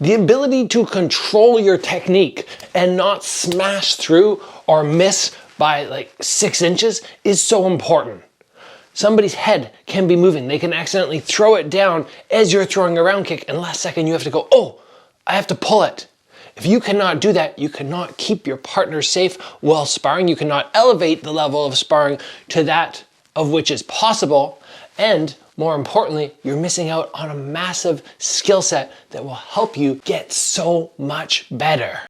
The ability to control your technique and not smash through or miss by like 6 inches is so important. Somebody's head can be moving. They can accidentally throw it down as you're throwing a round kick, and last second you have to go, oh, I have to pull it. If you cannot do that, you cannot keep your partner safe while sparring. You cannot elevate the level of sparring to that of which is possible. And more importantly, you're missing out on a massive skill set that will help you get so much better.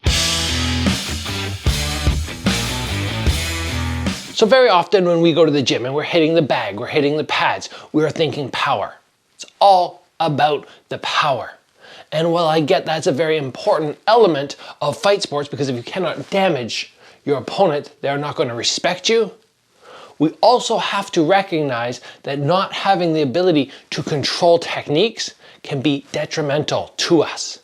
So very often when we go to the gym and we're hitting the bag, we're hitting the pads, we're thinking power. It's all about the power. And while I get that's a very important element of fight sports, because if you cannot damage your opponent, they're not going to respect you. We also have to recognize that not having the ability to control techniques can be detrimental to us.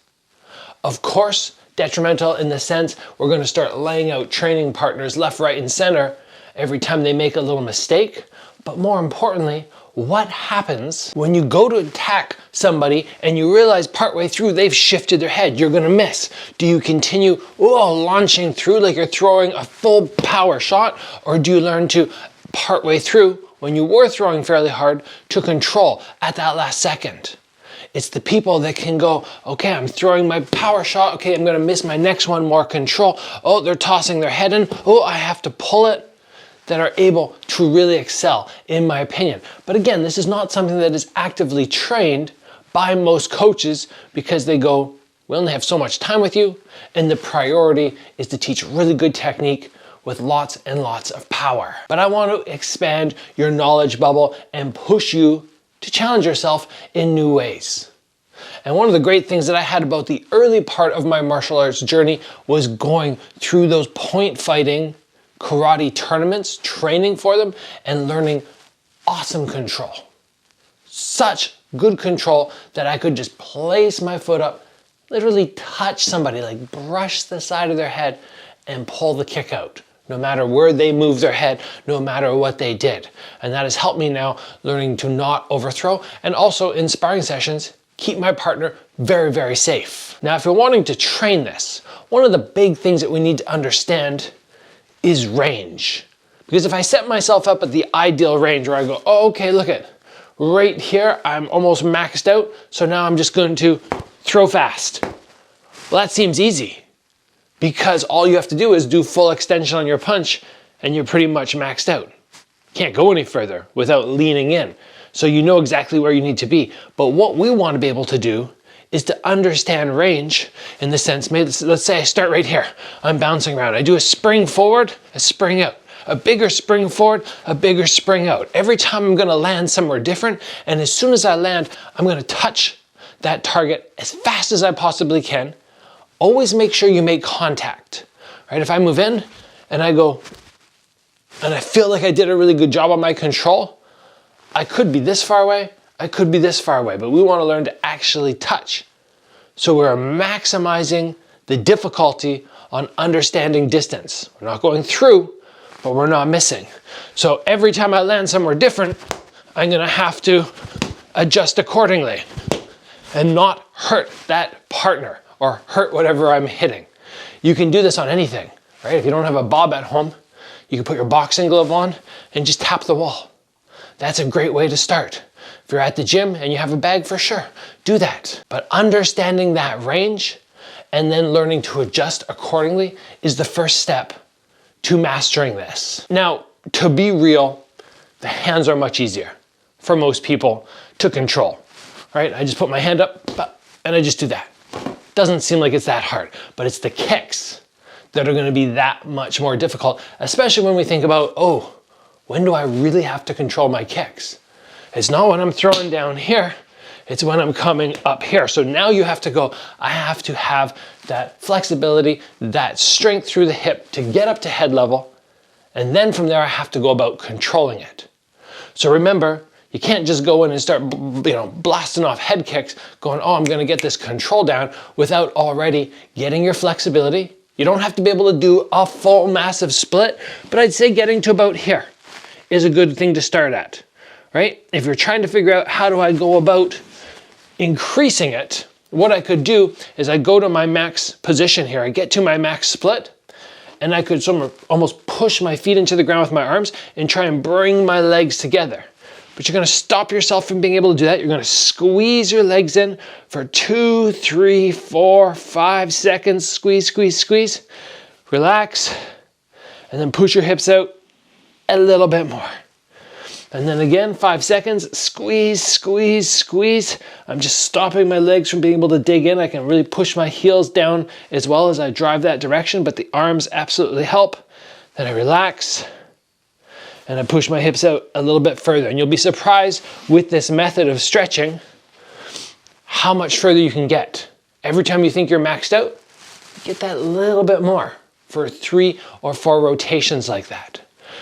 Of course, detrimental in the sense we're going to start laying out training partners left, right, and center every time they make a little mistake. But more importantly, what happens when you go to attack somebody and you realize partway through they've shifted their head? You're gonna miss. Do you continue launching through like you're throwing a full power shot, or do you learn to partway through when you were throwing fairly hard to control at that last second? It's the people that can go, okay, I'm throwing my power shot, okay, I'm gonna miss my next one, more control. Oh, they're tossing their head in, oh, I have to pull it, that are able to really excel, in my opinion. But again, this is not something that is actively trained by most coaches, because they go, we only have so much time with you, and the priority is to teach really good technique with lots and lots of power. But I want to expand your knowledge bubble and push you to challenge yourself in new ways. And one of the great things that I had about the early part of my martial arts journey was going through those point fighting karate tournaments, training for them, and learning awesome control. Such good control that I could just place my foot up, literally touch somebody, like brush the side of their head and pull the kick out, no matter where they move their head, no matter what they did. And that has helped me now learning to not overthrow, and also in sparring sessions, keep my partner very, very safe. Now, if you're wanting to train this, one of the big things that we need to understand is range. Because if I set myself up at the ideal range where I go, oh, okay, look at right here, I'm almost maxed out, so now I'm just going to throw fast. Well, that seems easy, because all you have to do is do full extension on your punch and you're pretty much maxed out. Can't go any further without leaning in. So you know exactly where you need to be. But what we want to be able to do is to understand range in the sense, maybe let's say I start right here. I'm bouncing around. I do a spring forward, a spring out, a bigger spring forward, a bigger spring out. Every time I'm gonna land somewhere different, and as soon as I land, I'm gonna touch that target as fast as I possibly can. Always make sure you make contact, right? If I move in and I go, and I feel like I did a really good job on my control, I could be this far away, I could be this far away, but we want to learn to actually touch. So we're maximizing the difficulty on understanding distance. We're not going through, but we're not missing. So every time I land somewhere different, I'm gonna have to adjust accordingly and not hurt that partner or hurt whatever I'm hitting. You can do this on anything, right? If you don't have a bob at home, you can put your boxing glove on and just tap the wall. That's a great way to start. If you're at the gym and you have a bag, for sure, do that. But understanding that range and then learning to adjust accordingly is the first step to mastering this. Now, to be real, the hands are much easier for most people to control, right? I just put my hand up and I just do that. Doesn't seem like it's that hard, but it's the kicks that are gonna be that much more difficult, especially when we think about, oh, when do I really have to control my kicks? It's not when I'm throwing down here, it's when I'm coming up here. So now you have to go, I have to have that flexibility, that strength through the hip to get up to head level. And then from there, I have to go about controlling it. So remember, you can't just go in and start, blasting off head kicks, going, oh, I'm gonna get this control down without already getting your flexibility. You don't have to be able to do a full massive split, but I'd say getting to about here is a good thing to start at, right? If you're trying to figure out how do I go about increasing it, what I could do is I go to my max position here. I get to my max split, and I could almost push my feet into the ground with my arms and try and bring my legs together. But you're gonna stop yourself from being able to do that. You're gonna squeeze your legs in for 2, 3, 4, 5 seconds. Squeeze, squeeze, squeeze. Relax, and then push your hips out a little bit more. And then again, 5 seconds, squeeze, squeeze, squeeze. I'm just stopping my legs from being able to dig in. I can really push my heels down as well as I drive that direction, but the arms absolutely help. Then I relax, and I push my hips out a little bit further. And you'll be surprised with this method of stretching, how much further you can get. Every time you think you're maxed out, get that little bit more for 3 or 4 rotations like that.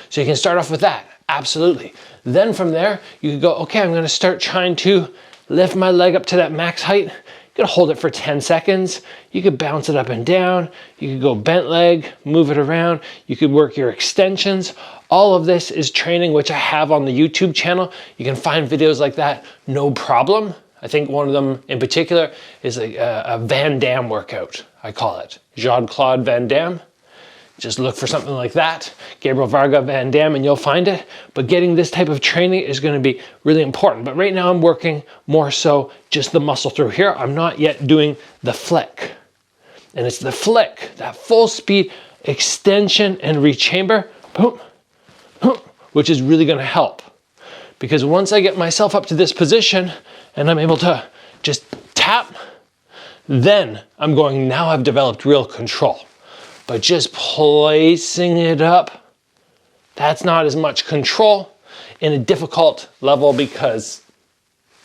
So you can start off with that, absolutely. Then from there, you could go, okay, I'm gonna start trying to lift my leg up to that max height. You could hold it for 10 seconds. You could bounce it up and down. You could go bent leg, move it around. You could work your extensions. All of this is training, which I have on the YouTube channel. You can find videos like that, no problem. I think one of them in particular is a Van Damme workout, I call it. Jean-Claude Van Damme. Just look for something like that, Gabriel, Varga, Van Damme, and you'll find it. But getting this type of training is going to be really important. But right now I'm working more so just the muscle through here. I'm not yet doing the flick. And it's the flick, that full speed extension and rechamber, boom, boom, which is really going to help. Because once I get myself up to this position and I'm able to just tap, then I'm going, now I've developed real control. But just placing it up, that's not as much control in a difficult level because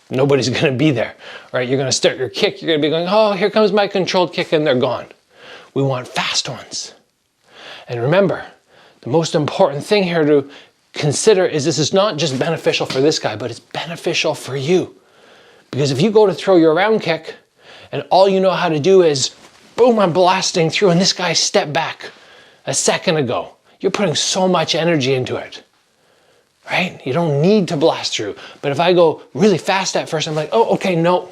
nobody's gonna be there, right? You're gonna start your kick, you're gonna be going, oh, here comes my controlled kick, and they're gone. We want fast ones. And remember, the most important thing here to consider is this is not just beneficial for this guy, but it's beneficial for you. Because if you go to throw your round kick and all you know how to do is boom, I'm blasting through, and this guy stepped back a second ago. You're putting so much energy into it, right? You don't need to blast through. But if I go really fast at first, I'm like, oh, okay, no.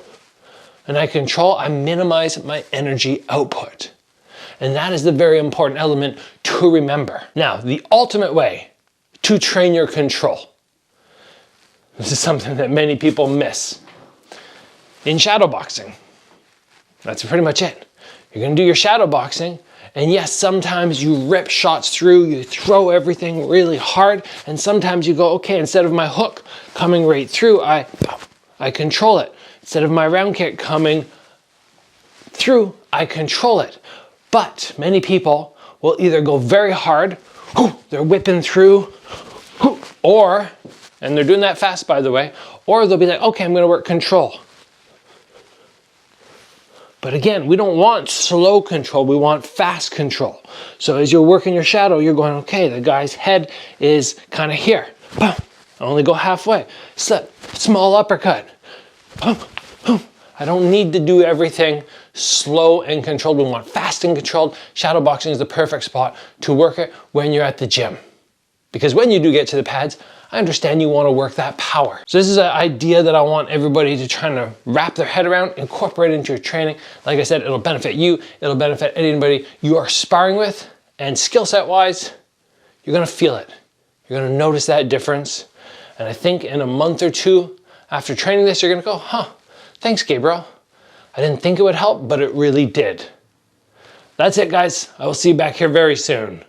And I minimize my energy output. And that is the very important element to remember. Now, the ultimate way to train your control. This is something that many people miss. In shadow boxing, that's pretty much it. You're gonna do your shadow boxing, and yes, sometimes you rip shots through, you throw everything really hard, and sometimes you go, okay, instead of my hook coming right through, I control it. Instead of my round kick coming through, I control it. But many people will either go very hard, they're whipping through, or, and they're doing that fast by the way, or they'll be like, okay, I'm gonna work control. But again, we don't want slow control, we want fast control. So as you're working your shadow, you're going, okay, the guy's head is kind of here. Boom. I only go halfway. Slip, small uppercut. Boom, boom. I don't need to do everything slow and controlled. We want fast and controlled. Shadow boxing is the perfect spot to work it when you're at the gym. Because when you do get to the pads, I understand you want to work that power. So this is an idea that I want everybody to try to wrap their head around, incorporate into your training. Like I said, it'll benefit you, it'll benefit anybody you are sparring with, and skill set wise, you're gonna feel it. You're gonna notice that difference. And I think in a month or two after training this, you're gonna go, huh, thanks Gabriel. I didn't think it would help, but it really did. That's it guys. I will see you back here very soon.